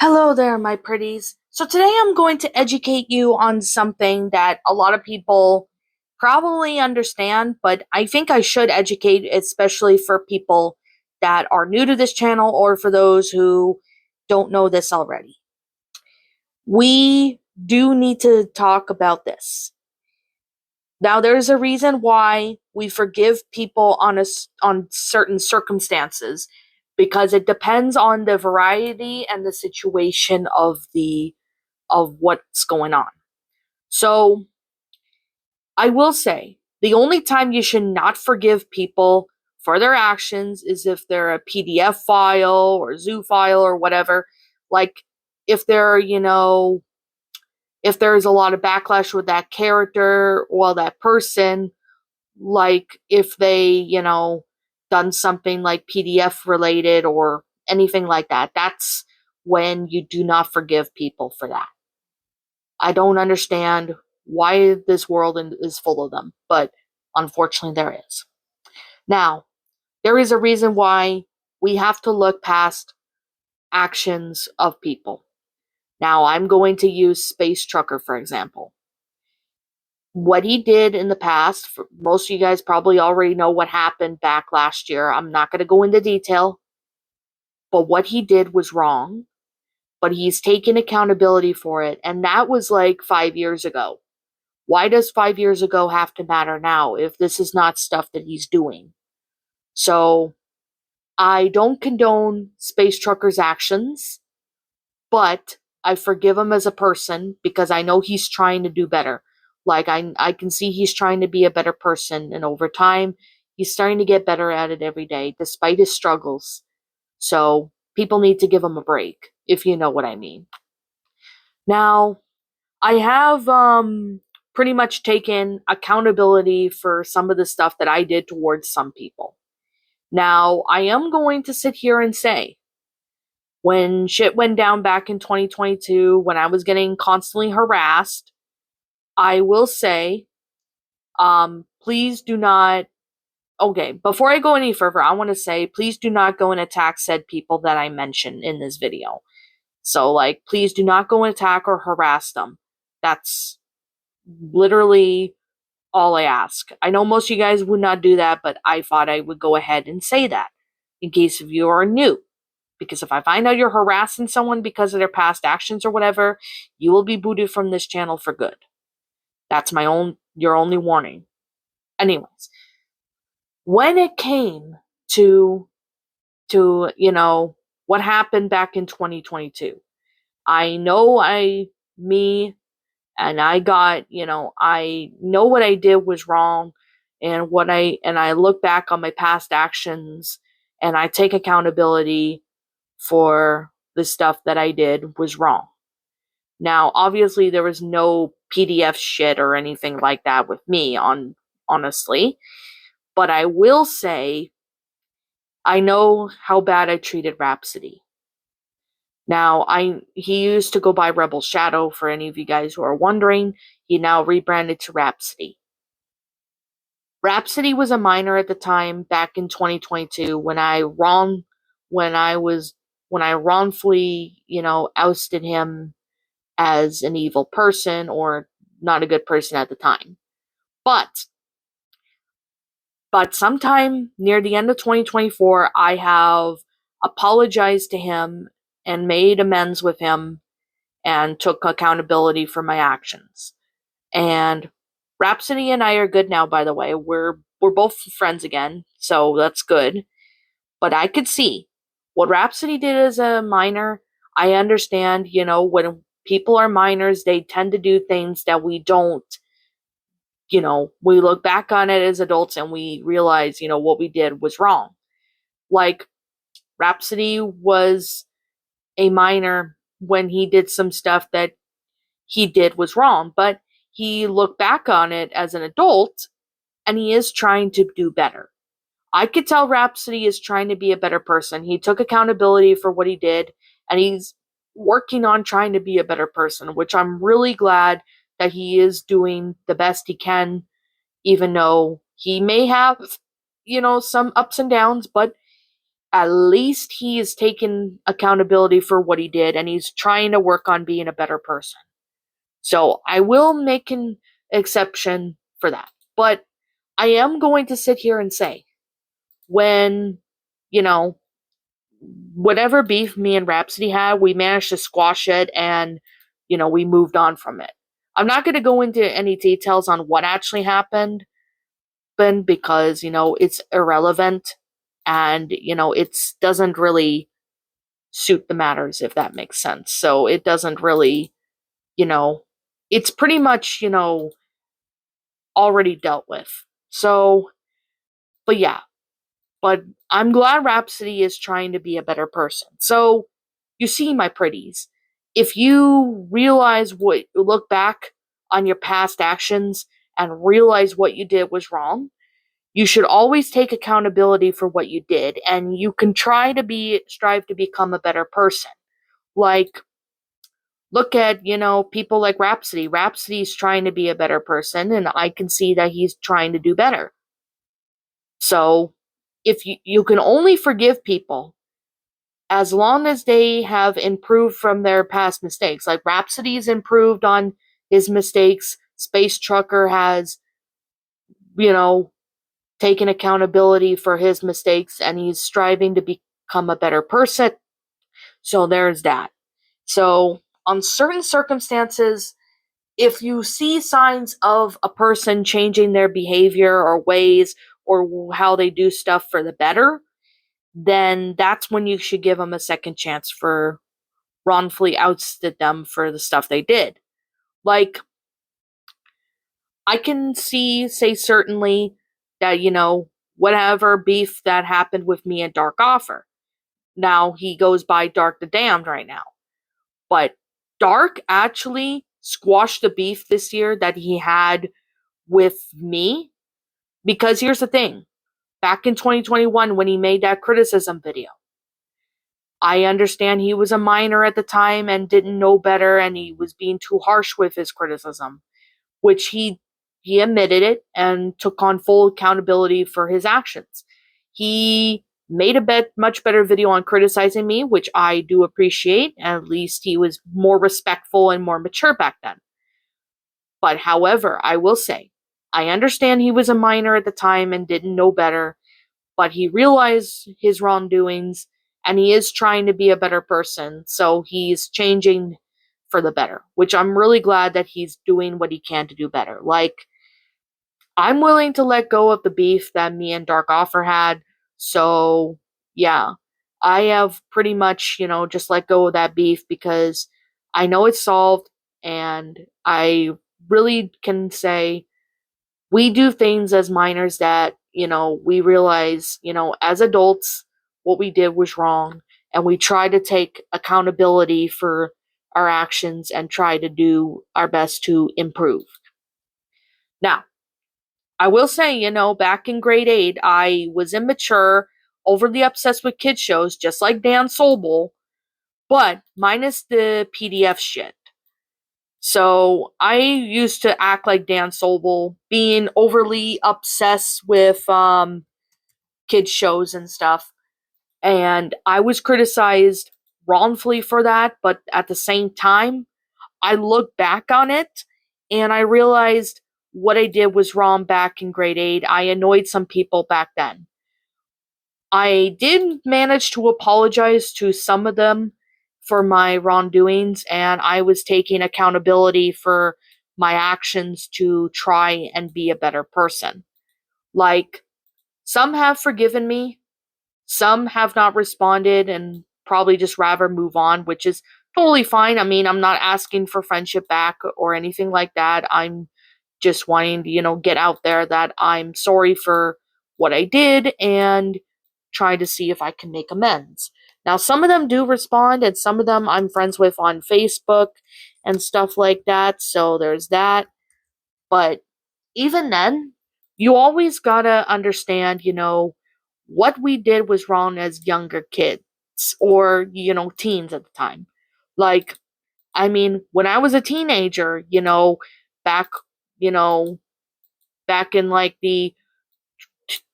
Hello there, my pretties. So today I'm going to educate you on something that a lot of people probably understand, but I think I should educate, especially for people that are new to this channel or for those who don't know this already. We do need to talk about this. Now, there's a reason why we forgive people on certain circumstances because it depends on the variety and the situation of what's going on. So, I will say the only time you should not forgive people for their actions is if they're a PDF file or zoo file or whatever. Like if if there's a lot of backlash with that character or that person, like if they done something like PDF related or anything like that. That's when you do not forgive people for that. I don't understand why this world is full of them, but unfortunately there is. Now, there is a reason why we have to look past actions of people. Now, I'm going to use Space Trucker, for example. What he did in the past, most of you guys probably already know what happened back last year. I'm not going to go into detail, but what he did was wrong, but he's taken accountability for it, and that was like 5 years ago. Why does 5 years ago have to matter now if this is not stuff that he's doing? So, I don't condone Space Trucker's actions, but I forgive him as a person because I know he's trying to do better. Like I can see he's trying to be a better person, and over time he's starting to get better at it every day despite his struggles. So people need to give him a break, if you know what I mean. Now, I have pretty much taken accountability for some of the stuff that I did towards some people. Now, I am going to sit here and say when shit went down back in 2022, when I was getting constantly harassed, I will say, please do not. Okay, before I go any further, I want to say, please do not go and attack said people that I mentioned in this video. So, like, please do not go and attack or harass them. That's literally all I ask. I know most of you guys would not do that, but I thought I would go ahead and say that in case if you are new. Because if I find out you're harassing someone because of their past actions or whatever, you will be booted from this channel for good. That's your only warning. Anyways, when it came to what happened back in 2022, I know me and I know what I did was wrong, and I look back on my past actions and I take accountability for the stuff that I did was wrong. Now, obviously, there was no PDF shit or anything like that with me, honestly, but I will say I know how bad I treated Rhapsody. Now, he used to go by Rebel Shadow. For any of you guys who are wondering, he now rebranded to Rhapsody. Rhapsody was a minor at the time back in 2022 when I wrongfully, ousted him as an evil person or not a good person at the time. But sometime near the end of 2024, I have apologized to him and made amends with him and took accountability for my actions. And Rhapsody and I are good now, by the way. We're both friends again, so that's good. But I could see what Rhapsody did as a minor. I understand, when people are minors, they tend to do things that we don't. We look back on it as adults and we realize, what we did was wrong. Like, Rhapsody was a minor when he did some stuff that he did was wrong, but he looked back on it as an adult and he is trying to do better. I could tell Rhapsody is trying to be a better person. He took accountability for what he did and he's working on trying to be a better person, which I'm really glad that he is doing the best he can, even though he may have, some ups and downs, but at least he is taking accountability for what he did and he's trying to work on being a better person. So I will make an exception for that. But I am going to sit here and say, when, you know, whatever beef me and Rhapsody had, we managed to squash it and, we moved on from it. I'm not going to go into any details on what actually happened because, it's irrelevant and, it doesn't really suit the matters, if that makes sense. So it doesn't really, you know, it's pretty much, already dealt with. So, but yeah, but I'm glad Rhapsody is trying to be a better person. So, you see, my pretties, if you look back on your past actions and realize what you did was wrong, you should always take accountability for what you did, and you can strive to become a better person. Like, look at, people like Rhapsody. Rhapsody's trying to be a better person, and I can see that he's trying to do better. So, if you can only forgive people as long as they have improved from their past mistakes. Like Rhapsody's improved on his mistakes, Space Trucker has, you know, taken accountability for his mistakes and he's striving to become a better person. So there's that. So, on certain circumstances, if you see signs of a person changing their behavior or ways or how they do stuff for the better, then that's when you should give them a second chance for wrongfully ousted them for the stuff they did. Like, I can say certainly that, whatever beef that happened with me and Dark Offer. Now he goes by Dark the Damned right now. But Dark actually squashed the beef this year that he had with me. Because here's the thing, back in 2021, when he made that criticism video, I understand he was a minor at the time and didn't know better and he was being too harsh with his criticism, which he admitted it and took on full accountability for his actions. He made a much better video on criticizing me, which I do appreciate. At least he was more respectful and more mature back then. But however, I will say, I understand he was a minor at the time and didn't know better, but he realized his wrongdoings and he is trying to be a better person. So he's changing for the better, which I'm really glad that he's doing what he can to do better. Like, I'm willing to let go of the beef that me and Dark Offer had. So, yeah, I have pretty much, just let go of that beef because I know it's solved and I really can say we do things as minors that, we realize, as adults, what we did was wrong. And we try to take accountability for our actions and try to do our best to improve. Now, I will say, back in grade 8, I was immature, overly obsessed with kid shows, just like Dan Sobel, but minus the PDF shit. So I used to act like Dan Sobel, being overly obsessed with kids shows and stuff. And I was criticized wrongfully for that, but at the same time, I look back on it and I realized what I did was wrong back in grade 8. I annoyed some people back then. I did manage to apologize to some of them for my wrongdoings, and I was taking accountability for my actions to try and be a better person. Like, some have forgiven me, some have not responded and probably just rather move on, which is totally fine. I mean, I'm not asking for friendship back or anything like that. I'm just wanting to, get out there that I'm sorry for what I did and try to see if I can make amends. Now, some of them do respond, and some of them I'm friends with on Facebook and stuff like that, so there's that. But even then, you always gotta understand, what we did was wrong as younger kids or, teens at the time. Like, I mean, when I was a teenager, back, you know, back in like the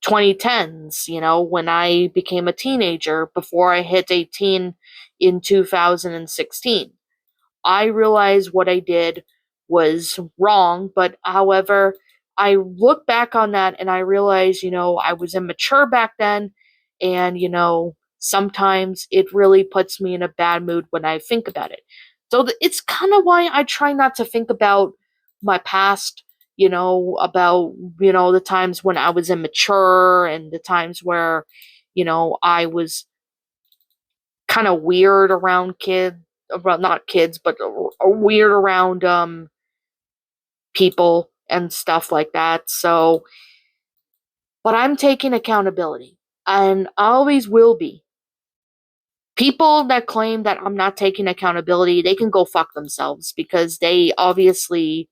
2010s, when I became a teenager before I hit 18 in 2016. I realized what I did was wrong, but however, I look back on that and I realize, I was immature back then, and, sometimes it really puts me in a bad mood when I think about it. So it's kind of why I try not to think about my past, about, the times when I was immature and the times where, I was kind of weird around kids, well, not kids, but weird around people and stuff like that. So, but I'm taking accountability, and I always will be. People that claim that I'm not taking accountability, they can go fuck themselves, because they obviously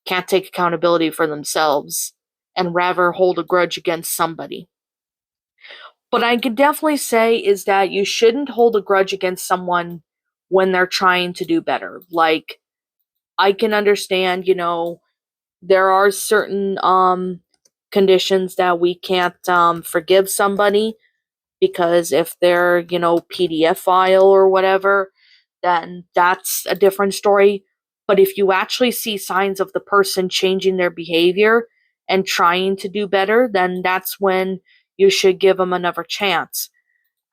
can't take accountability for themselves and rather hold a grudge against somebody. But I can definitely say is that you shouldn't hold a grudge against someone when they're trying to do better. Like, I can understand, there are certain conditions that we can't forgive somebody, because if they're, PDF file or whatever, then that's a different story. But if you actually see signs of the person changing their behavior and trying to do better, then that's when you should give them another chance,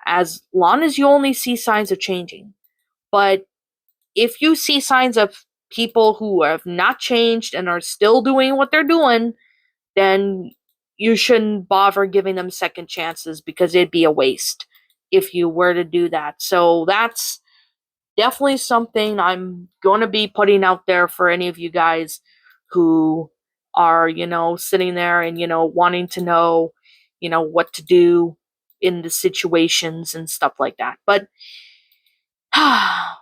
as long as you only see signs of changing. But if you see signs of people who have not changed and are still doing what they're doing, then you shouldn't bother giving them second chances, because it'd be a waste if you were to do that. So that's definitely something I'm going to be putting out there for any of you guys who are, sitting there and, wanting to know, what to do in the situations and stuff like that. But,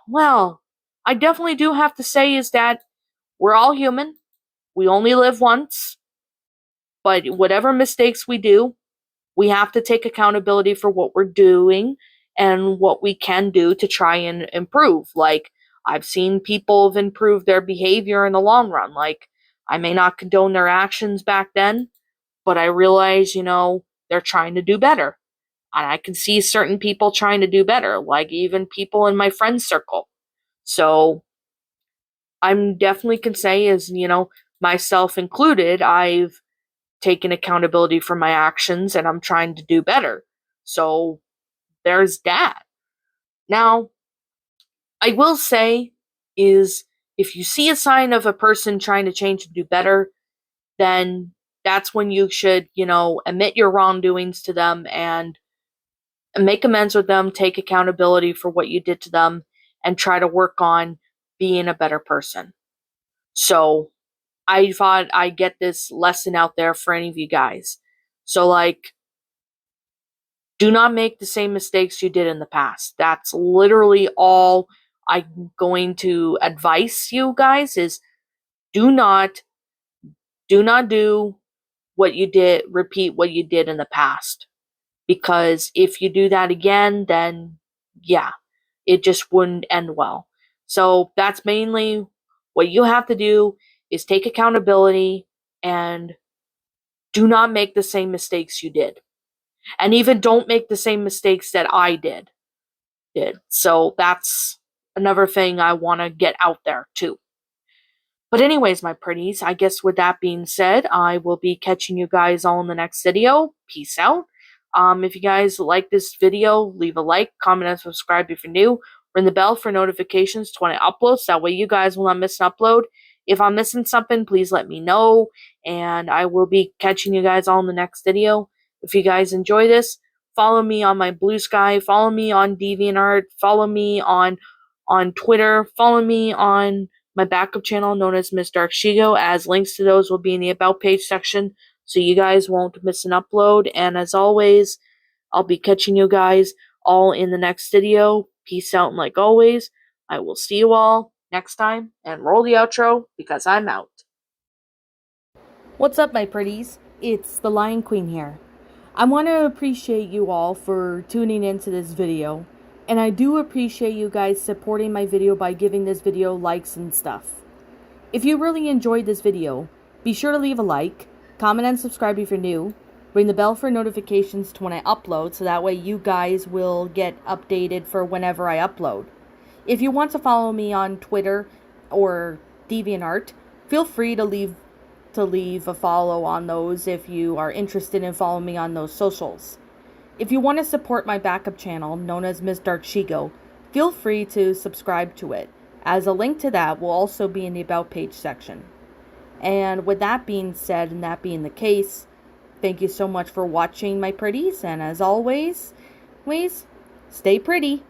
well, I definitely do have to say is that we're all human. We only live once. But whatever mistakes we do, we have to take accountability for what we're doing and what we can do to try and improve. Like, I've seen people have improved their behavior in the long run. Like, I may not condone their actions back then, but I realize, they're trying to do better. And I can see certain people trying to do better, like even people in my friend circle. So I'm definitely can say is, myself included, I've taken accountability for my actions and I'm trying to do better. So there's that. Now, I will say is, if you see a sign of a person trying to change and do better, then that's when you should, admit your wrongdoings to them and make amends with them, take accountability for what you did to them, and try to work on being a better person. So I thought I'd get this lesson out there for any of you guys. So, like, do not make the same mistakes you did in the past. That's literally all I'm going to advise you guys is do not do what you did, repeat what you did in the past. Because if you do that again, then yeah, it just wouldn't end well. So that's mainly what you have to do is take accountability and do not make the same mistakes you did. And even don't make the same mistakes that I did. So that's another thing I want to get out there too. But anyways, my pretties, I guess with that being said, I will be catching you guys all in the next video. Peace out. If you guys like this video, leave a like, comment, and subscribe if you're new. Ring the bell for notifications to when I upload, so that way you guys will not miss an upload. If I'm missing something, please let me know, and I will be catching you guys all in the next video. If you guys enjoy this, follow me on my Blue Sky, follow me on DeviantArt, follow me on Twitter, follow me on my backup channel known as Miss Dark Shigo, as links to those will be in the About page section, so you guys won't miss an upload. And as always, I'll be catching you guys all in the next video. Peace out, and like always, I will see you all next time, and roll the outro, because I'm out. What's up, my pretties? It's the Lion Queen here. I want to appreciate you all for tuning into this video, and I do appreciate you guys supporting my video by giving this video likes and stuff. If you really enjoyed this video, be sure to leave a like, comment and subscribe if you're new, Ring the bell for notifications to when I upload, so that way you guys will get updated for whenever I upload. If you want to follow me on Twitter or DeviantArt, feel free to leave a follow on those if you are interested in following me on those socials. If you want to support my backup channel, known as Ms. Dark Shigo, feel free to subscribe to it, as a link to that will also be in the About page section. And with that being said, and that being the case, thank you so much for watching, my pretties, and as always, please stay pretty.